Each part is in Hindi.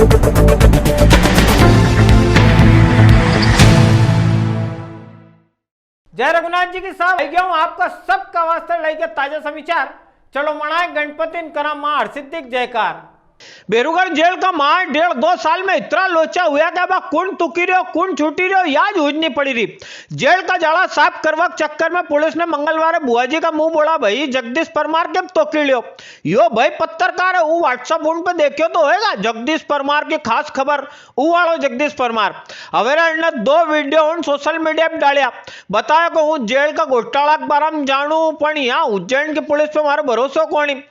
जय रघुनाथ जी की साहब आई गया हूं आपका सबका वास्ते लाइक ताजा समाचार। चलो मनाए गणपति करा मां हरसिद्धिक जयकार। बेरुगढ़ जेल का मार 1.5-2 साल में इतना लोचा हुआ कि अब कौन तुकी रहो कौन छूटी रहो याद उजनी पड़ी रही। जेल का जाड़ा साफ करवा चक्कर में पुलिस ने मंगलवार बुआजी का मुंह बोला भाई जगदीश परमार के तोकी लियो। यो भाई पत्रकार है वो व्हाट्सएप उन पे देखियो तो होएगा जगदीश परमार की खास खबर वो वालो जगदीश परमार। हवेरा ने 2 वीडियो उन सोशल मीडिया पे डालिया बताया को हूं जेल का घोटाला के बारे में जानू पण यहाँ उज्जैन की पुलिस पे मारो भरोसा कोनी।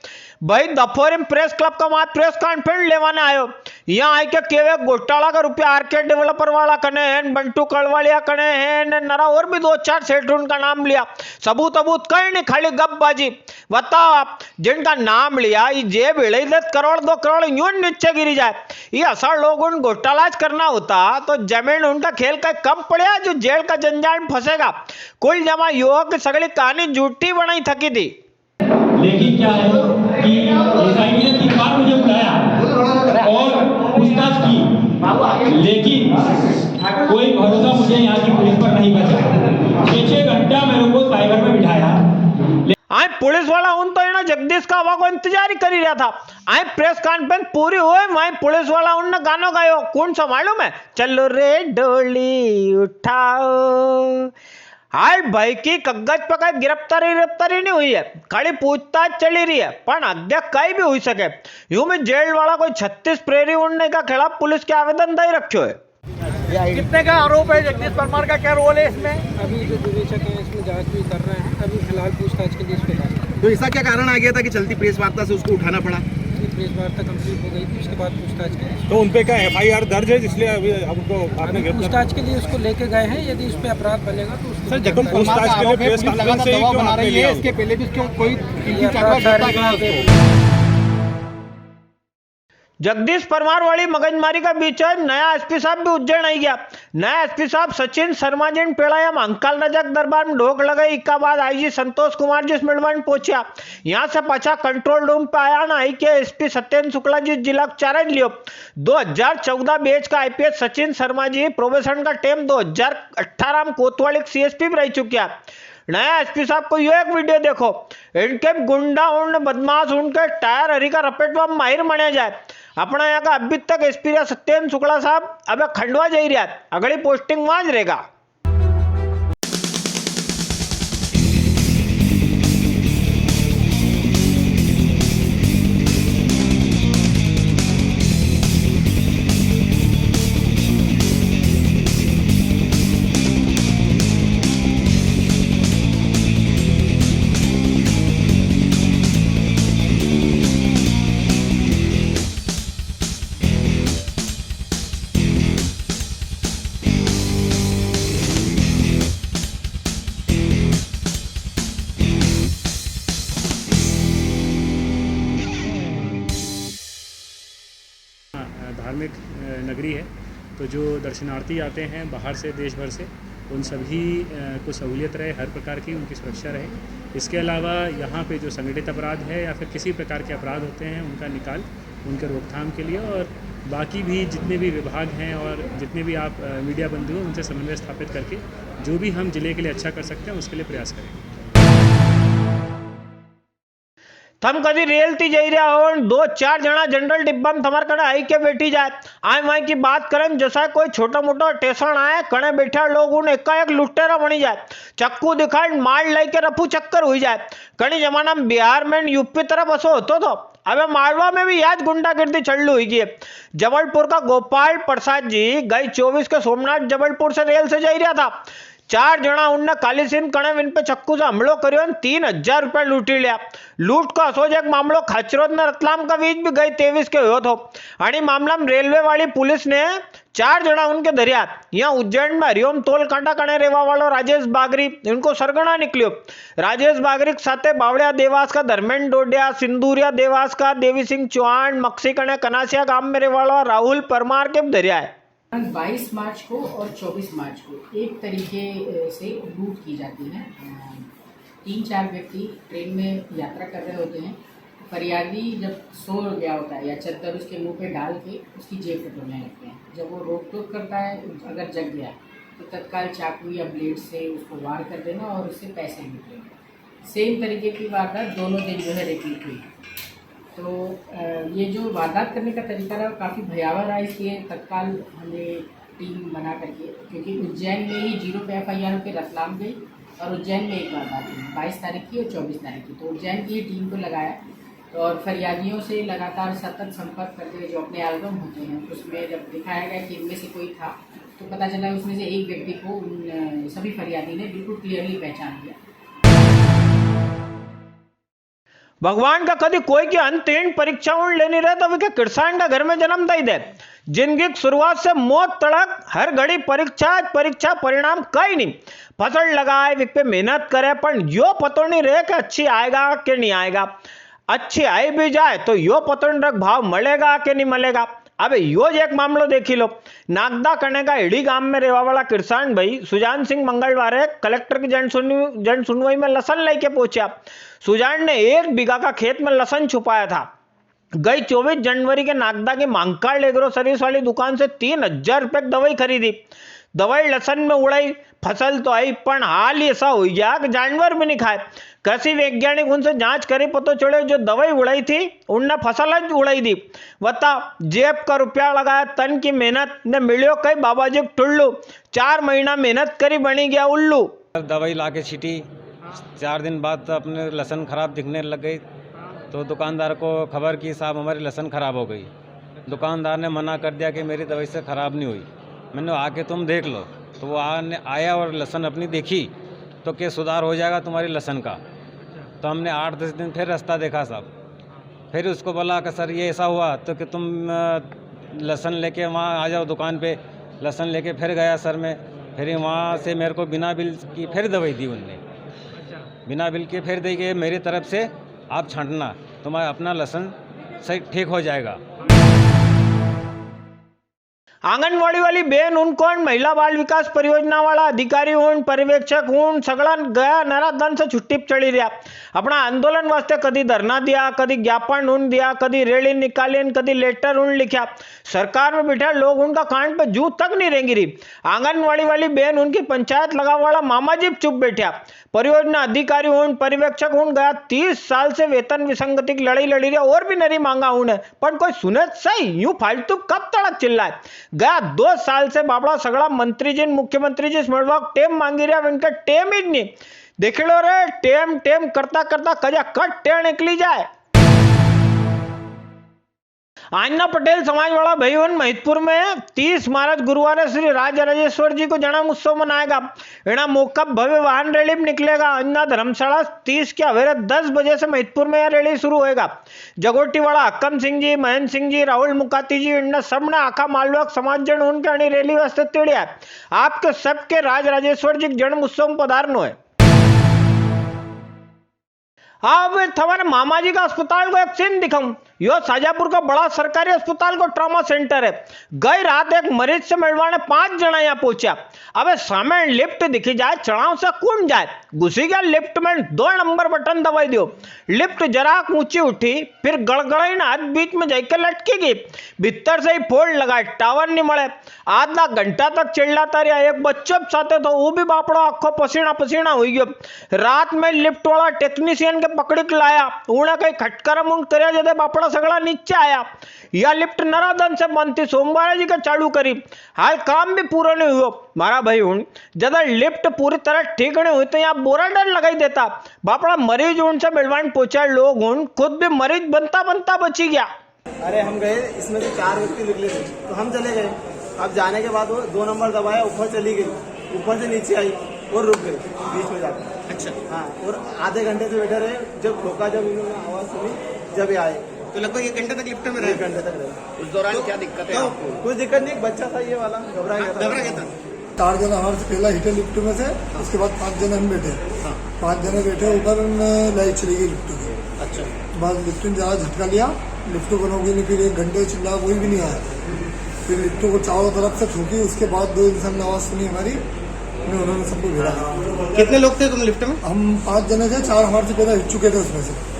भाई दफोरी प्रेस क्लब का वहां प्रेस कॉन्फ्रेंस लेवाने आयो यहाँ आई के केवे घोटाला का रुपया आरके डेवलपर वाला कने है बंटू कड़वालिया कने है नरा और भी 2-4 सेठ उनका नाम लिया सबूत कहीं नहीं खाली गपबाजी। बताओ आप जिनका नाम लिया ये जेब हिलाई 10 करोड़ 2 करोड़ यूं नीचे गिरी जाए ये असर लोग उन घोटालाज करना होता तो जमीन उनका खेल का कम पड़ेगा जो जेल का जंजाल में फंसेगा। कुल जमा युवक सगली कहानी झूठी बनाई थकी थी। लेकिन क्या है कि एसआईटी ने 3 बार मुझे बुलाया और पूछताछ की लेकिन कोई भरोसा मुझे यहाँ की पुलिस पर नहीं बचा। 6 घंटा मेरे को साइबर में बिठाया। आए पुलिस वाला उन तो ना जगदीश का हवा को इंतजार ही कर ही रहा था। आए प्रेस कॉन्फ्रेंस पूरी हुई वहीं पुलिस वाला उनने गाना गायो कौन सा मालूम है चलो रे डोली उठाओ। हाल भाई की कागज पर कई गिरफ्तारी नहीं हुई है खाली पूछताछ चली रही है पर अद्य कहीं भी हुई सके यूं में जेल वाला कोई 36 प्रेरी उड़ने का खिलाफ पुलिस के आवेदन दे रखो है। कितने का आरोप है जगदीश परमार का क्या रोल है इसमें? अभी जो निदेशक है इसमें जांच भी कर रहे हैं अभी फिलहाल पूछताछ के लिए इसको लाया। तो ऐसा क्या कारण आ गया था कि चलती प्रेस वार्ता से उसको उठाना पड़ा? प्रेस वार्ता कंप्लीट हो गई थी उसके बाद पूछताछ के लिए तो उनपे क्या FIR दर्ज है इसलिए अभी आपको आपने पूछताछ के लिए उसको लेके गए हैं यदि उस पर अपराध बनेगा तो उसको सर जब पूछताछ के लिए प्रेस कॉन्फ्रेंस से ही क्यों बना रही है इसके पहले भी क्यों कोई जगदीश परमार वाली मगजमारी का बीच है नया एसपी साहब भी उज्जैन आई गया। नया एसपी साहब सचिन शर्मा जी पेड़ाया अंकाल रजक दरबार में ढोक लगाई इक्का बाद आईजी संतोष कुमार जी मिलवान पहुंचा यहां से पचा कंट्रोल रूम पे आया ना आई के एसपी सत्येंद्र शुक्ला जी जिला चार्ज लियो। 2014 बैच का IPS सचिन शर्मा जी प्रोबेशन का टेम 2018 में कोतवाली CSP भी रह चुका। नया एसपी साहब को ये एक वीडियो देखो इनके गुंडा उन बदमाश उनके टायर हरी का रपेटवा माहिर माने जाए। अपना यहाँ का अभी तक एसपी सत्येंद्र शुक्ला साहब अब खंडवा जा रहा है अगली पोस्टिंग वहां रहेगा। धार्मिक नगरी है तो जो दर्शनार्थी आते हैं बाहर से देश भर से उन सभी को सहूलियत रहे हर प्रकार की उनकी सुरक्षा रहे। इसके अलावा यहाँ पे जो संगठित अपराध है या फिर किसी प्रकार के अपराध होते हैं उनका निकाल उनके रोकथाम के लिए और बाकी भी जितने भी विभाग हैं और जितने भी आप मीडिया बंधु हैं उनसे समन्वय स्थापित करके जो भी हम जिले के लिए अच्छा कर सकते हैं उसके लिए प्रयास करेंगे। थम कभी रेलती जा रहा हो 2-4 जना जनरल डिब्बा में थमार कड़े आई के बैठी जाए आए वहीं की बात करें जैसा कोई छोटा मोटा स्टेशन आए कड़े बैठा लोग उन एकाएक लुटेरा बनी जाए चक्कू दिखाए मार लाई के रफू चक्कर हुई जाए। कई जमाना में बिहार में यूपी तरफ असो होतो तो अब मालवा में भी आज गुंडागिर्दी चल हुई है। जबलपुर का गोपाल प्रसाद जी गई 24 के सोमनाथ जबलपुर से रेल से जा रहा था 4 जना उनने काली सिंह कणे विन पे चक्कू से हमलो करियो 3000 रुपया लूटी लिया। लूट का असोज एक मामलो खाचरोद ने रतलाम का बीच भी गई 23 के हुयो थो आणि मामला में रेलवे वाली पुलिस ने 4 जना उनके धरिया। यहाँ उज्जैन में हरिओम तोल कांटा कणे रेवा वालो राजेश बागरी इनको सरगना निकलियो। राजेश बागरी के साथे बावड़िया देवास का धर्मेंद्र डोडिया सिंदूरिया देवास का देवी सिंह चौहान मक्सी कणे कनासिया गांव में रेवा वाला राहुल परमार के धरिया है। 22 मार्च को और 24 मार्च को एक तरीके से लूट की जाती है। 3-4 व्यक्ति ट्रेन में यात्रा कर रहे होते हैं फरियादी जब सो गया होता है या चद्दर उसके मुंह पे डाल के उसकी जेब टटोलने लगते हैं। जब वो रोक टोक करता है, अगर जग गया तो तत्काल चाकू या ब्लेड से उसको वार कर देना और उससे पैसे लूट लेना। सेम तरीके की वारदात दोनों दिन जो है रिपीट हुई। तो ये जो वारदात करने का तरीका रहा काफ़ी भयावह रहा, इसलिए तत्काल हमने टीम बना करके, क्योंकि उज्जैन में ही 0 पे FIR पे रतलाम गई और उज्जैन में एक वारदात हुई 22 तारीख की और 24 तारीख की। तो उज्जैन की टीम को लगाया और फरियादियों से लगातार सतत संपर्क करते हुए जो अपने एल्बम होते हैं उसमें जब दिखाया गया कि इनमें से कोई था तो पता चला उसमें से एक व्यक्ति को उन सभी फरियादी ने बिल्कुल क्लियरली पहचान लिया। भगवान का कभी कोई की अंतहीन परीक्षाओं लेनी रहे तो विके किसान का घर में जन्म दई दे। जिंदगी की शुरुआत से मौत तड़क हर घड़ी परीक्षा परिणाम कई नहीं। फसल लगाए विक पे मेहनत करे पर यो पतो नहीं रहे कि अच्छी आएगा कि नहीं आएगा। अच्छी आई भी जाए तो यो पतो नहीं रख भाव मिलेगा कि नहीं मिलेगा। अब यो एक मामलो देखी लो। नागदा करने का इड़ी गांव में रहने वाला किसान भाई सुजान सिंह मंगलवार कलेक्टर की जन सुनवाई में लसन लेके पहुंचा। सुजान ने 1 बीघा का खेत में लसन छुपाया था। गई 24 जनवरी के नागदा की मांगकाल एग्रो सर्विस वाली दुकान से 3000 रुपए की दवाई खरीदी। दवाई लसन में उड़ाई, फसल तो आई पर हाल ऐसा हो गया कि जानवर भी नहीं खाए। कृषि वैज्ञानिक उनसे जांच करी, पता चले जो दवाई उड़ाई थी उनने फसल उड़ाई दी। बता जेब का रुपया लगाया, तन की मेहनत ने मिलियो कई बाबाजी टुल्लू। 4 महीना मेहनत करी बनी गया उल्लू। दवाई लाके छीटी, 4 दिन बाद अपने लहसन खराब दिखने लग गई तो दुकानदार को खबर की साहब हमारी लहसन खराब हो गई। दुकानदार ने मना कर दिया कि मेरी दवाई से ख़राब नहीं हुई, मैंने आके तुम देख लो। तो वो आया और लहसन अपनी देखी तो क्या सुधार हो जाएगा तुम्हारी लहसन का। तो हमने 8-10 दिन फिर रास्ता देखा साहब, फिर उसको बोला कि सर ये ऐसा हुआ तो कि तुम लहसन लेके वहाँ आ जाओ दुकान पे। लहसन लेके फिर गया सर मैं, फिर वहाँ से मेरे को बिना बिल की फिर दवाई दी उनने, बिना बिल के फिर दी कि मेरी तरफ से आप छांटना तुम्हारा अपना लहसन सही ठीक हो जाएगा। आंगनवाड़ी वाली बहन उनको महिला बाल विकास परियोजना वाला अधिकारी हों पर्यवेक्षक हों सगड़ा गया नराधन से छुट्टी चढ़ी रहा। अपना आंदोलन वास्ते कदी धरना दिया, कदी ज्ञापन उन दिया, कदी रैली निकाली, कदी लेटर उन लिखा। सरकार में बैठा लोग उनका कान पे जू तक नहीं रेंगी रही। आंगनवाड़ी वाली बहन उनकी पंचायत लगा वाला मामा जी चुप बैठा। परियोजना अधिकारी हों पर्यवेक्षक हों गया 30 साल से वेतन विसंगति की लड़ाई लड़ी रहा और भी नहीं मांगा उन्हें, पर कोई सुने सही यूं फालतू कब तड़क चिल्लाए। गया 2 साल से बाबड़ा सगड़ा मंत्री जी मुख्यमंत्री जी स्मरणवा टेम मांगी रहा, इनका टेम ही नहीं देख लो रे। टेम टेम करता करता कजा कट टेम निकली जाए। आन्ना पटेल समाज वाला भाई महितपुर में 30 मार्च गुरुवार श्री राज राजेश्वर जी को जन्म उत्सव मनाएगा। इना मौका भव्य वाहन रैली में निकलेगा। अन्ना धर्मशाला 30 के अवेरे 10 बजे से महितपुर में यह रैली शुरू होएगा। जगोटी वाला हक्कम सिंह जी, महेंद्र सिंह जी, राहुल मुकाती जी इन सबने आखा मालवाक समाज जन उनके अणी रैली वास्ते तिड़िया। आपके सबके राज राजेश्वर जी जन्म उत्सव में पधारनो है। अब थवाने मामा जी का अस्पताल को एक सीन दिखाऊं। यो शाजापुर का बड़ा सरकारी अस्पताल को ट्रॉमा सेंटर है। गई रात एक मरीज से मिलवाने 5 जना यहाँ पहुंचा। अबे सामने लिफ्ट दिखी जाए, चढ़ाव से कौन जाए। घुसी गया लिफ्ट में, 2 नंबर बटन दबाई दियो। लिफ्ट जरा ऊंची उठी, फिर गड़गड़ाई हाथ बीच में जाकर लटकी गई। भीतर से ही फोड़ लगा, टावर नहीं मिले। आधा घंटा तक चिल्लाता रहा। एक बच्चों साथे तो वो भी बापड़ो आखो पसीना पसीना हो गयो। रात में लिफ्ट वाला टेक्नीशियन के पकड़ी के लाया, उन्हें कहीं खटकारा मुंड करे जदे बापड़ा सगड़ा नीचे आया। यह लिफ्ट नराधन से बंद थी, सोमवार जी का चालू करी। हाल काम भी पूरा नहीं हुआ मारा भाई हूं। जब लिफ्ट पूरी तरह ठीक नहीं हुई तो यहाँ बोरा डर लगाई देता। बापड़ा मरीज उनसे मिलवाने पहुंचा लोग हूं, खुद भी मरीज बनता बनता बची गया। अरे हम गए, इसमें से 4 व्यक्ति निकले थे तो हम चले गए। अब जाने के बाद वो 2 नंबर दबाया, ऊपर चली गई, ऊपर से नीचे आई और रुक गई बीच में जाकर। अच्छा हाँ, और आधे घंटे से बैठे रहे। जब ठोका, जब इन्होंने आवाज सुनी, जब ये आए तो लगभग 1 घंटे तक लिफ्ट में रहे। 1 घंटे तक रहे। उस दौरान क्या दिक्कत है आपको? कुछ दिक्कत नहीं, बच्चा था ये वाला, घबरा गया था। 4 जना हमारे से पहला हिटे लिफ्ट में से, उसके बाद 5 जने हम बैठे। 5 जने बैठे, ऊपर लाइट चली गई लिफ्ट की। अच्छा, बाद लिफ्ट ने ज्यादा झटका लिया, लिफ्ट को बनोगी नहीं। फिर 1 घंटे चिल्ला, कोई भी नहीं आया। फिर लिफ्टों को चारों तरफ से ठोकी। उसके बाद 2 इंसान ने आवाज सुनी हमारी, उन्होंने सबको घेरा। कितने लोग थे तुम लिफ्ट में? हम 5 जने थे, 4 हमारे से पहले हिट चुके थे उसमें से।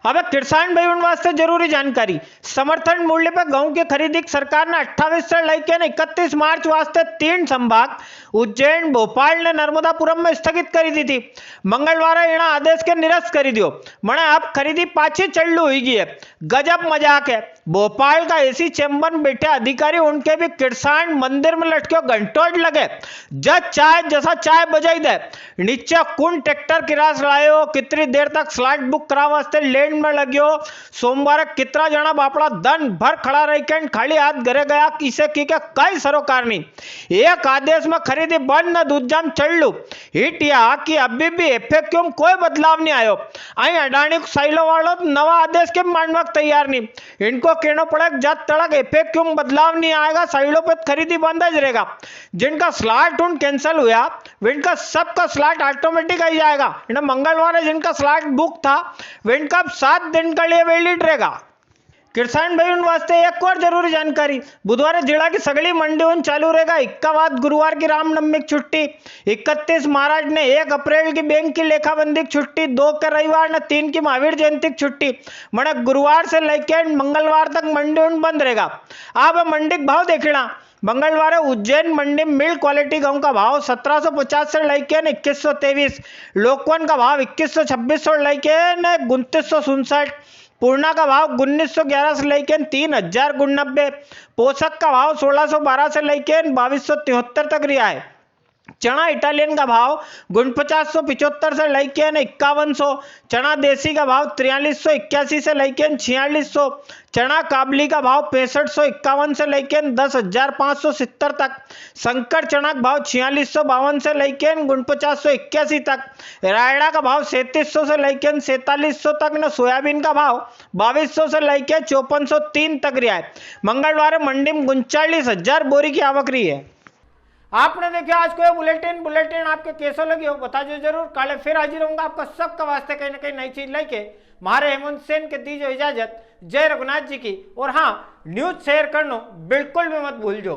अब किसान भाई वास्ते जरूरी जानकारी, समर्थन मूल्य पर गेहूं की खरीदी सरकार ने 28 से लेकर 31 मार्च वास्ते 3 संभाग उज्जैन, भोपाल ने नर्मदापुरम में स्थगित करी दी थी। मंगलवार एना आदेश के निरस्त करी दियो, मने अब खरीदी पाछी चालू हुई गई है। गजब मजाक है। भोपाल का एसी चैम्बर में बैठे अधिकारी उनके भी किसान मंदिर में लटके घंटों लगे, जज चाय जैसा चाय बजाई दे, नीचे कौन ट्रैक्टर किरास लायो, कितनी देर तक स्लॉट बुक करा वास्ते लेन में लग्यो, सोमवार कितना जना बापड़ा दन भर खड़ा रह के खाली हाथ घरे गया, किसे की के कई सरोकार नहीं। एक आदेश में खरीदी बंद न दूध जाम चलू हिट या कि अभी भी एफएक्यू में कोई बदलाव नहीं आयो। आई अडानी साइलो वालों नवा आदेश के मानवा तैयार नहीं, इनको कहना पड़ा जब तक एफएक्यू में बदलाव नहीं आएगा साइलो पे खरीदी बंद ही रहेगा। जिनका स्लॉट उन कैंसिल हुआ विनका सबका स्लॉट ऑटोमेटिक आ जाएगा। मंगलवार जिनका स्लॉट बुक था विनका 7 दिन के लिए वैलिड रहेगा। किसान भाई वास्ते एक और जरूरी जानकारी, बुधवार जिला की सगली मंडी चालू रहेगा। 51 गुरुवार की रामनवमी की छुट्टी, 31 महाराज ने 1 अप्रैल की बैंक की लेखाबंदी की छुट्टी, 2 के रविवार ने 3 की महावीर जयंती की छुट्टी, मैंने गुरुवार से लेकर मंगलवार तक मंडी बंद रहेगा। अब मंडी का भाव देखना, मंगलवार उज्जैन मंडी मिल्क क्वालिटी गेहूं का भाव 1750 से लेकर 2123, लोकवन का भाव 2126 से लेकर 2967, पूर्णा का भाव 1911 से लेकर 3090, पोषक का भाव 1612 से लेकर 2273 तक रिहा है। चना इटालियन का भाव 4975 से लेकर 5100, चना देसी का भाव 4381 से लेकर 4600, चना काबली का भाव 6551 से लेकर 10,570 तक, संकर चना का भाव 4652 से लेकर 4981 तक, रायड़ा का भाव 3700 से लेकर 4700 तक न, सोयाबीन का भाव 2200 से लेकर 5403 तक रिहा है। मंगलवार मंडी में 39,000 बोरी की आवक रही है। आपने देखा आज को बुलेटिन आपके कैसे लगी हो बता दो जरूर। कल फिर हाजिर होऊंगा आपका सबका वास्ते कहीं ना कहीं नई चीज लेके। हमारे हेमंत सेन के दीजिए इजाजत। जय रघुनाथ जी की। और हाँ, न्यूज शेयर करना बिल्कुल भी मत भूल जो।